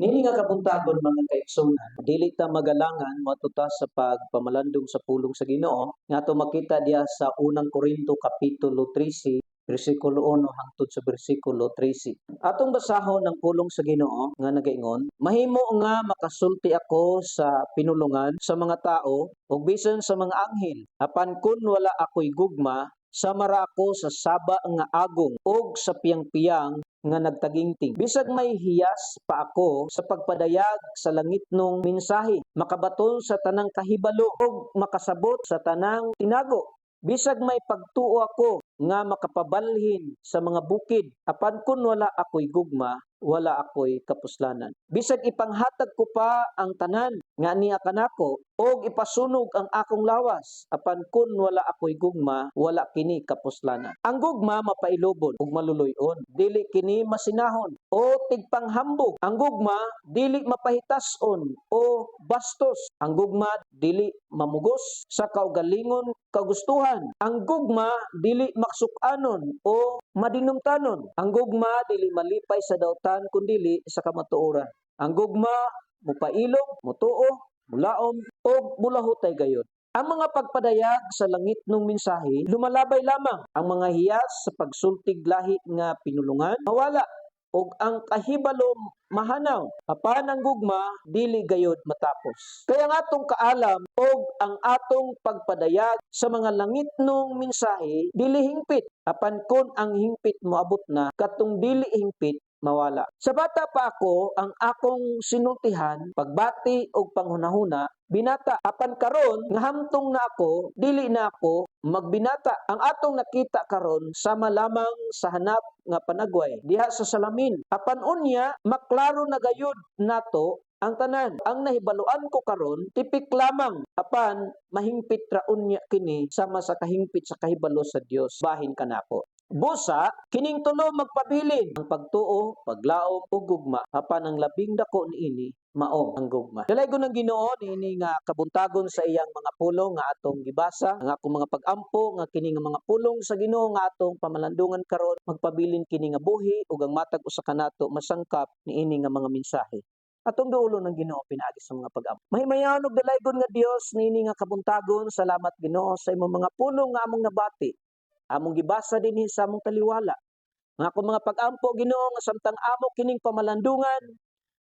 Nini nga kabuntagon mga kaigsunan, dili ta magalangan matuta sa pagpamalandong sa pulong sa Ginoo nga makita diya sa unang Korinto kapitulo 13 bersikulo 1 hangtod sa bersikulo 13. Atong basahon ng pulong sa Ginoo nga nagaingon, mahimo nga makasulti ako sa pinulungan sa mga tao ug bisan sa mga anghel, apan kun wala ako'y gugma, samara ako sa saba nga agong ug sa piyang-piyang nga nagtaginting. Bisag may hiyas pa ako sa pagpadayag sa langitnong mensahe, makabaton sa tanang kahibalo ug makasabot sa tanang tinago. Bisag may pagtuo ako nga makapabalhin sa mga bukid, apan kun wala ako'y gugma, wala ako'y kapuslanan. Bisag ipanghatag ko pa ang tanan nga niya kanako og ipasunog ang akong lawas, apan kun wala ako'y gugma, wala kini kapuslanan. Ang gugma mapailobon ug maluluy-on, dili kini masinahon o tigpanghambog. Ang gugma dili mapahitason o bastos. Ang gugma dili mamugos sa kaugalingon kagustuhan. Ang gugma dili maksukanon o madinumtanon. Ang gugma dili malipay sa dautan kundili sa kamatuoran. Ang gugma mupailog, mutuo, mulaom o mulahutay gayon. Ang mga pagpadayag sa langitnong mensahe lumalabay lamang. Ang mga hiyas sa pagsultig lahi nga pinulungan mawala ug ang kahibalo mahanaw, apan ang gugma dili gayud matapos. Kaya nga atong kaalam og ang atong pagpadayag sa mga langitnong mensahe dili hingpit, apan kun ang hingpit moabot na, katong dili hingpit mawala. Sa bata pa ako, ang akong sinultihan, pagbati o panghunahuna, binata. Apan karon nga hamtong na ako, dili na ako magbinata. Ang atong nakita karon sama lamang sa hanap nga panagway diha sa salamin. Apan unya maklaro na gayud nato ang tanan. Ang nahibaluan ko karon tipik lamang, apan mahingpit ra unya kini sama sa kahingpit sa kahibalo sa Dios bahin kanako. Busa, kining tulo magpabilin, ang pagtuo, paglaom ug gugma, apan ang labing dako niini mao ang gugma. Dalaygon ng Ginoo niini nga kabuntagon sa iyang mga pulong nga atong gibasa, ang akong mga pag-ampo nga kini nga mga pulong sa Ginoo nga atong pamalandungan karon magpabilin kini nga buhi ug ang matag usa kanato masangkap niini nga mga mensahe. Atong duulo ng Ginoo pinaagi sa mga pag-ampo. Mahimayon ug dalaygon nga Dios niini nga kabuntagon, salamat Ginoo sa imong mga pulong nga among nabati. Among gibasa dinhi sa among taliwala. Nga akong mga pag-ampo Ginoo nga samtang amo kining pamalandungan,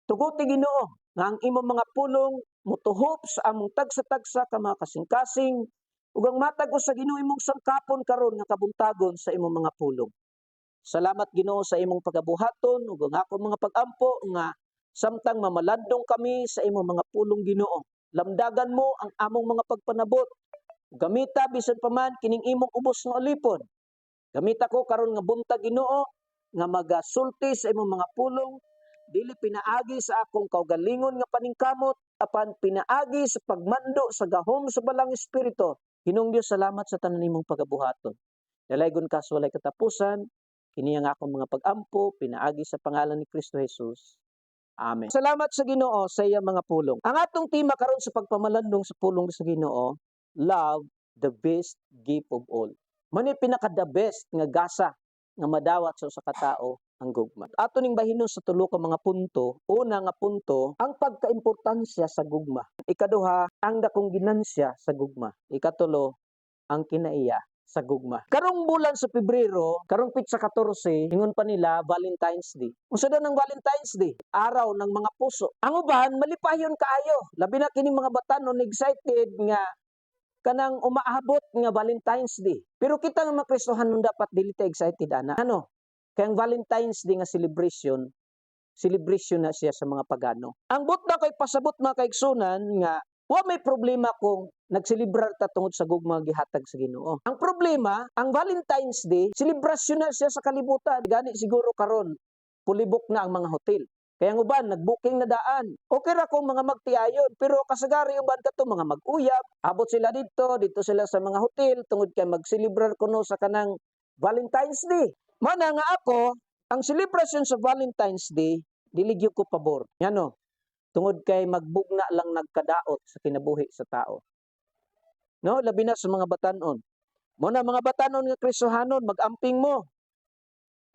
tuguti Ginoo nga ang imong mga pulong mutuhop sa among tagsa-tagsa ka mga kasing-kasing ug ang matag sa Ginoo imong sangkapon karon nga kabuntagon sa imong mga pulong. Salamat Ginoo sa imong pagabuhaton ug ang akong mga pag-ampo nga samtang mamalandong kami sa imong mga pulong Ginoo. Lamdagan mo ang among mga pagpanabot. Gamita bisan pa man kining imong ubos nga ulipon. Gamita ko karon nga buntag Ginoo nga magasulti sa imong mga pulong, dili pinaagi sa akong kaugalingon nga paningkamot, apan pinaagi sa pagmando sa gahom sa balang espiritu. Ginoong Dios, salamat sa tanan nimong pagabuhaton. Dalaygon ka sa walay katapusan, kini ang akong mga pag-ampo, pinaagi sa pangalan ni Kristo Jesus. Amen. Salamat sa Ginoo sa iyang mga pulong. Ang atong tema karon sa pagpamalandong sa pulong sa Ginoo, love, the best gift of all. Mani pinaka-the best nga gasa nga madawat sa usa ka tawo ang gugma. Ato ning bahinon sa tulo ka mga punto. Una nga punto, ang pagkaimportansya sa gugma. Ikaduha, ang dakong ginansya sa gugma. Ikatulo, ang kinaiya sa gugma. Karong bulan sa Pebrero, karong pitsa 14, ingon pa nila Valentine's Day. Unsa daw ng Valentine's Day? Araw ng mga puso. Ang uban malipayon kaayo. Labi na kini mga batanon excited nga kanang umaabot nga Valentine's Day. Pero kita nga mga Kristohanon dapat dili ta excited ana. Ano? Kaya ang Valentine's Day nga celebration na siya sa mga pagano. Ang butna kay pasabot mga kaigsunan nga wa may problema kung nagselebrar ta tungod sa gugma gihatag sa Ginoo. Ang problema, ang Valentine's Day, selebrasyon na siya sa kalibutan. Gani siguro karon pulibok na ang mga hotel. Kaya ang uban, nag-booking na daan. Okay ra kung mga magtiayon, pero kasagari uban ka to mga mag-uyab. Abot sila dito sila sa mga hotel, tungod kay mag-celebrar kuno sa kanang Valentine's Day. Mana nga ako, ang celebration sa Valentine's Day, diligyo ko pabor. Yan o, tungod kay magbugna lang nagkadaot sa kinabuhi sa tao. No, labi na sa mga batanon. Muna mga batanon nga Kristohanon, mag-amping mo.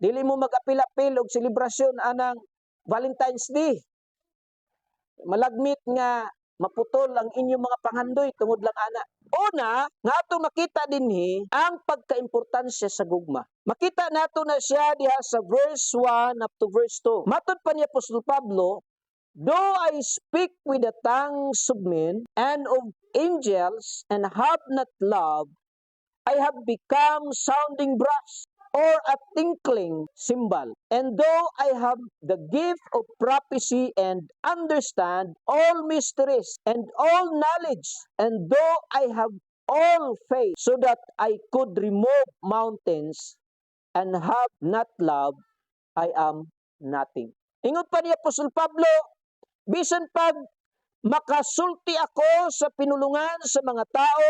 Dili mo mag-apil-apil og selebrasyon anang Valentine's Day. malagmit nga maputol ang inyong mga panghandoy tungod lang ana. Una, nga ato makita dinhi ang pagkaimportansya sa gugma. Makita nato na siya diha sa verse 1 up to verse 2. Matod pa ni Apostol Pablo, though I speak with the tongues of men and of angels and have not love, I have become sounding brass or a tinkling cymbal. And though I have the gift of prophecy and understand all mysteries and all knowledge, and though I have all faith so that I could remove mountains and have not love, I am nothing. Ingon pa ni Apostol Pablo, bisan pag makasulti ako sa pinulungan sa mga tao,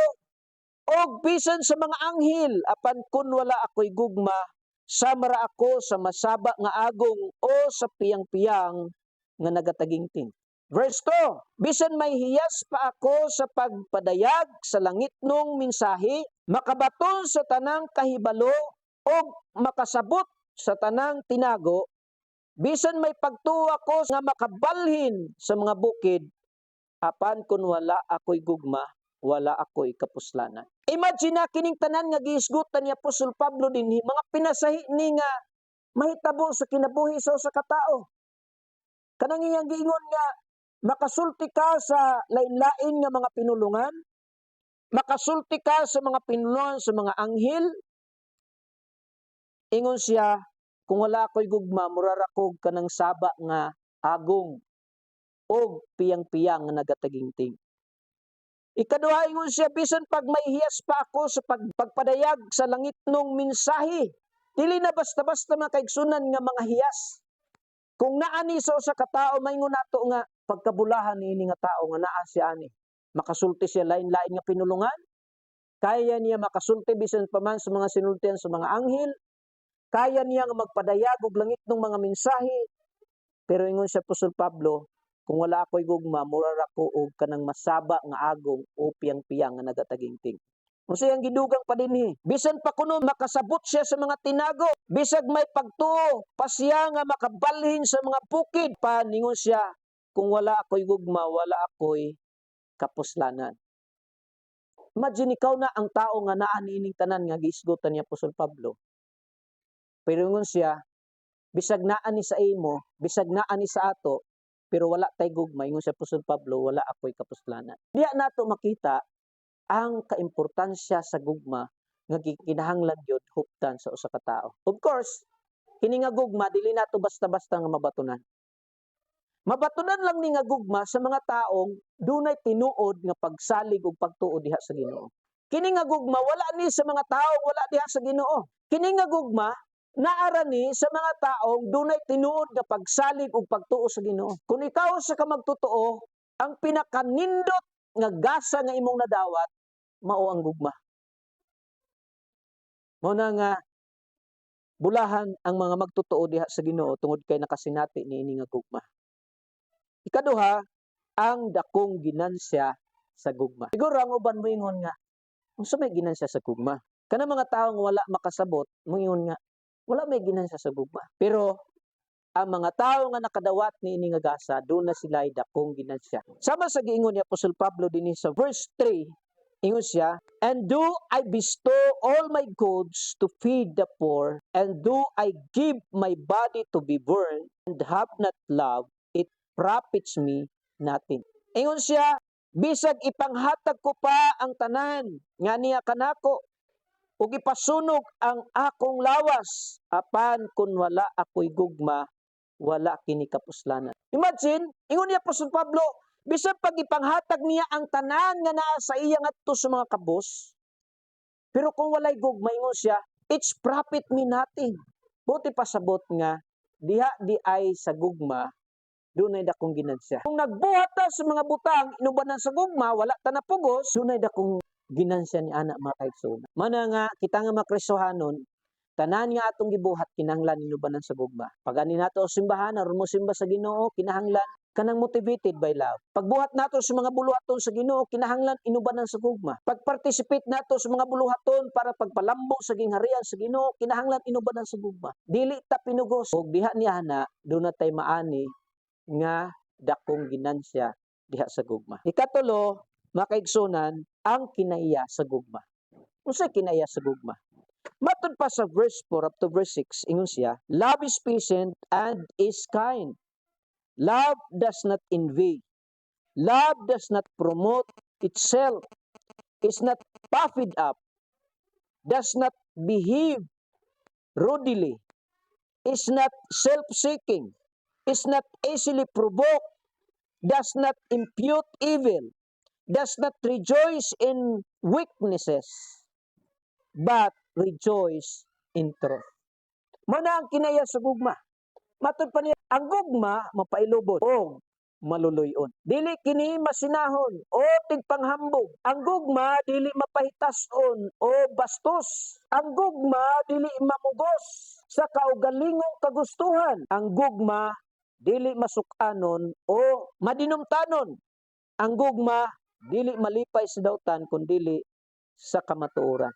o bisan sa mga anghel, apan kun wala ako'y gugma, samara ako sa masaba nga agong o sa piyang-piyang nga nagatagingting. Verse 2, bisan may hiyas pa ako sa pagpadayag sa langit nung mensahe, makabaton sa tanang kahibalo o makasabot sa tanang tinago, bisan may pagtuo ako nga makabalhin sa mga bukid, apan kun wala ako'y gugma, wala ako'y kapuslanan. Imagine na kining tanan nga gihisgutan ni Apostol Pablo dinhi, mga pinasahi ni nga mahitabo sa kinabuhi sa usa ka tawo. Kanang iyang giingon nga makasulti ka sa lain-lain nga mga pinulungan, makasulti ka sa mga pinulungan sa mga anghel. Ingon siya, kung wala ako'y gugma, murarakog kanang saba nga agong o piyang-piyang nga nagatagingting. Ikaduha, ingon siya, bisan pag may hiyas pa ako sa pagpadayag sa langit nung mensahe, dili na basta-basta makaigsunan nga mga hiyas. Kung naani sa usa ka tawo, maingon nato nga pagkabulahan niini nga tao nga naa siya ani. Makasulti siya lain-lain nga pinulungan, kaya niya makasulti bisan pa man sa mga sinultian sa mga anghel, kaya niya nga magpadayag og langit nung mga mensahe. Pero ingon siya Apostol Pablo, kung wala ako'y gugma, murara ko og kanang masaba nga agong o piyang-piyang nga nagatagingting. Kung siyang gidugang pa dinhi, bisan pa kuno makasabot siya sa mga tinago, bisag may pagtuo pa siya nga makabalhin sa mga bukid, paningon siya, kung wala ako'y gugma, wala ako'y kapuslanan. Imagine ikaw na ang tao nga naa niining tanan nga giisgutan ni Apostol Pablo. Pero ingon siya, bisag naa ni sa imo, bisag naa ni sa ato, pero wala tay gugma, ingon sa Apostol Pablo, wala ako'y kapuslanan. Diya nato makita ang kaimportansya sa gugma nga kinahanglan gyud huptan sa usa ka tawo. Of course, kini nga gugma dili nato basta-basta nga mabatunan. Mabatunan lang ni nga gugma sa mga taong dunay tinuod nga pagsalig ug pagtuo diha sa Ginoo. Kini nga gugma wala ni sa mga taong wala diha sa Ginoo. Kini nga gugma naara ni sa mga taong dunay tinuod nga pagsalig ug pagtuo sa Ginoo. Kung ikaw sa ka magtotoo, ang pinakanindot nga gasa nga imong nadawat mao ang gugma. Mao na nga bulahan ang mga magtotoo diha sa Ginoo tungod kay nakasinati niini nga gugma. Ikaduha, ang dakong ginansya sa gugma. Siguro ang uban moingon nga, unsa may ginansya sa gugma? Kana mga tawo nga wala makasabot, moingon nga wala may ginansya sa gugma. Pero ang mga tawo nga nakadawat niini nga gasa, doon na sila dakong ginansya. Sama sa giingon ni Apostol Pablo dinhi sa verse 3, ingon siya, and do I bestow all my goods to feed the poor, and do I give my body to be burned, and have not love, it profits me nothing. Ingon siya, bisag ipanghatag ko pa ang tanan nga niya kanako, ug ipasunog ang akong lawas, apan kun wala ako'y gugma, wala kini kapuslanan. Imagine, ingon ni Apostol Pablo, bisan pag ipanghatag niya ang tanan nga naa sa iya ngadto sa mga kabos, pero kung walay gugma, ingon siya, it's profit me nothing. Buti pasabot nga, diha di ay sa gugma, dunay dakong ginansya. Kung nagbuhat ta sa mga butang, inubanan sa gugma, wala ta napugos, dunay dakong ginansya ni anak mga kaigsoon. Mana nga, kita nga makristohanon, tanan nga atong gibuhat, kinahanglan inubanan sa gugma. Pag ani nato simbahan, aron mo simba sa Ginoo, kinahanglan kanang motivated by love. Pagbuhat nato sa mga buluhaton sa Ginoo, kinahanglan inubanan sa gugma. Pag-participate nato sa mga buluhaton para pagpalambo sa gingharian sa Ginoo, kinahanglan inubanan sa gugma. Dili ta pinugos og diha niya na do na tay maani nga dakong ginansya diha sa gugma. Ikatulo, mga kaigsunan, ang kinaiya sa gugma. Unsay kinaiya sa gugma? Matod pa sa verse 4 up to verse 6, ingon siya, love is patient and is kind. Love does not envy. Love does not promote itself, is not puffed up, does not behave rudely, is not self-seeking, is not easily provoked, does not impute evil, does not rejoice in weaknesses, but rejoice in truth. Mana ang kinaya sa gugma. Matod pa niya, ang gugma mapailubon o maluluyon. Dili kini masinahon o tigpanghambog. Ang gugma dili mapahitason o bastos. Ang gugma dili mamugos sa kaugalingong kagustuhan. Ang gugma dili masukanon o madinumtanon. Ang gugma dili malipay sa dautan kundi sa kamatuoran.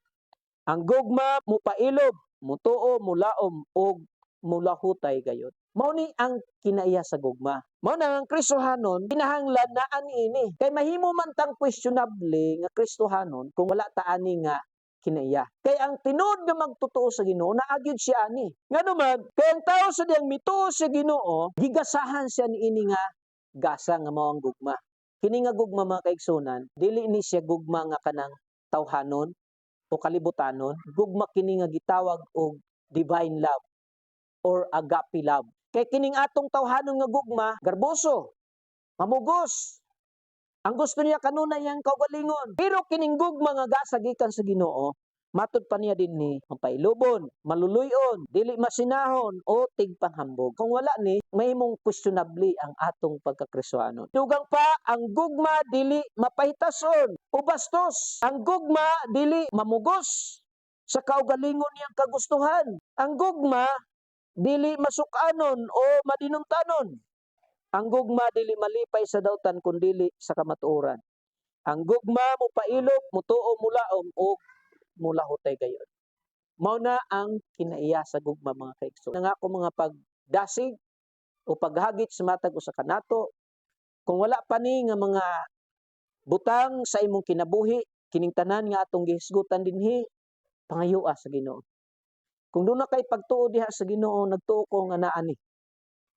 Ang gugma mupailob, mutuo, mulaom o mulahutay gayud. Mao ni ang kinaiya sa gugma. Mao na ang Kristohanon kinahanglan na ani. Kay mahimo man tang questionable nga Kristohanon kung wala ta ani nga kinaiya. Kay ang tinuod nga magtotoo sa Ginoo naagyud siya ani. Nganuman, kay ang tawo sa diyang mituo sa Ginoo, gigasahan siya niini nga gasa nga mao ang gugma. Kini nga gugma mga kaigsunan, dili ni siya gugma nga kanang tawhanon o kalibutanon, gugma kini nga gitawag og divine love or agape love. Kay kining atong tawhanon nga gugma, garboso, mamugos. Ang gusto niya kanunay yang kaugalingon. Pero kining gugma nga gasa gikan sa Ginoo, matud pa niya dinhi mapailubon, maluluyon, dili masinahon o tigpanghambog. Kung wala ni, mahimong questionable ang atong pagkakristohanon. Dugang pa, ang gugma dili mapahitason o bastos. Ang gugma dili mamugos sa kaugalingon niyang kagustuhan. Ang gugma dili masukanon o madinumtanon. Ang gugma dili malipay sa dautan kundi sa kamatuoran. Ang gugma mupailob, mutuo, mulaom o mulahutay gayon. Mao na ang kinaiya sa gugma mga kaigsoon. Nga ako mga pagdasig o paghagit sa matag usa ka nato, kung wala pa ni nga mga butang sa imong kinabuhi, kining tanan nga atong gihisgutan dinhi, pangayua sa Ginoo. Kung doon na kay pagtuo diha sa Ginoo, nagtuo ko nga naa ni.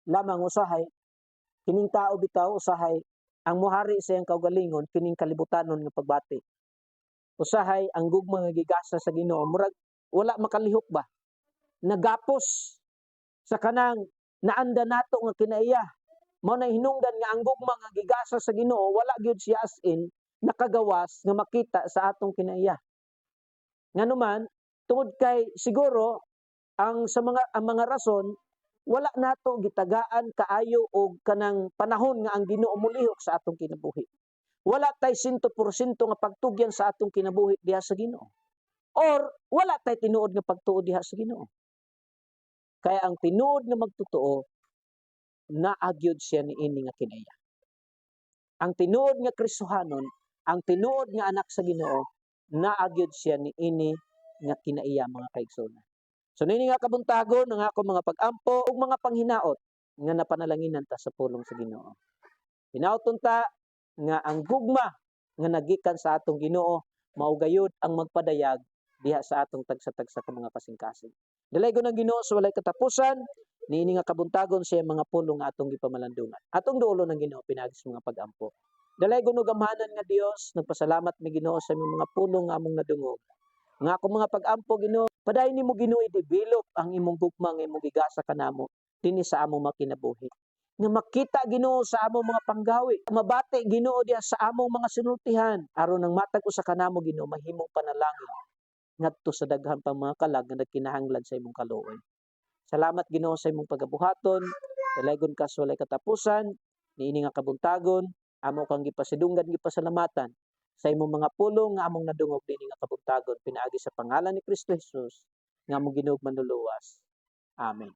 Lamang usahay, kining tao bitaw usahay, ang muhari sa iyang kaugalingon, kining kalibutanon nga pagbati. Usahay, ang gugma nga gigasa sa Ginoo, murag wala makalihok ba? Nagapos sa kanang naanda nato nga kinaiya. Mao na hinungdan nga ang gugma nga gigasa sa Ginoo, wala gyud siya as in nakagawas nga makita sa atong kinaiya. Nganuman, tungod kay siguro ang mga rason wala nato gitagaan kaayo og kanang panahon nga ang Ginoo mulihok sa atong kinabuhi. Wala tay 100% nga pagtugyan sa atong kinabuhi diha sa Ginoo. Or wala tay tinuod nga pagtuo diha sa Ginoo. Kaya ang tinuod nga magtotoo naagyod siya niini nga kinaiya. Ang tinuod nga Kristohanon, ang tinuod nga anak sa Ginoo, naagyod siya niini nga kinaiya mga kaigsunan. So nini nga kabuntagon ng ako mga pag-ampo ug mga panghinaot nga napanalanginan ta sa pulong sa Ginoo. Hinaoton ta nga ang gugma nga nagikan sa atong Ginoo mao gayud ang magpadayag diha sa atong tagsa-tagsa ka mga kasing-kasing. Dalay ko ng Ginoo sa walay katapusan, niini nga kabuntagon siya mga pulong nga atong gipamalandungan. Atong duolo ng Ginoo pinagis mga pag-ampo. Dalay ko gamhanan nga Dios, nagpasalamat mi Ginoo sa imong mga pulong nga among nadungog. Nga ako mga pag-ampo Ginoo, paday nimo Ginoo i-develop ang imong gugma nga imong gigasa kanamo dinhi sa among makinabuhi. Nga makita Ginoo sa among mga panggawi, mabati Ginoo diha sa among mga sinultihan aron nang matag usa kanamo Ginoo mahimong panalangin ngadto sa daghan pang mga kalag nga nagkinahanglan sa imong kaluoy. Salamat Ginoo sa imong pagabuhaton, dalaygon ka sa walay katapusan, niini nga kabuntagon, amo kang gipasidunggan gipasalamatan sa imong mga pulong nga among nadungog dinhi nga kabuntagon pinaagi sa pangalan ni Kristo Jesus nga among Ginoo manluluwas. Amen.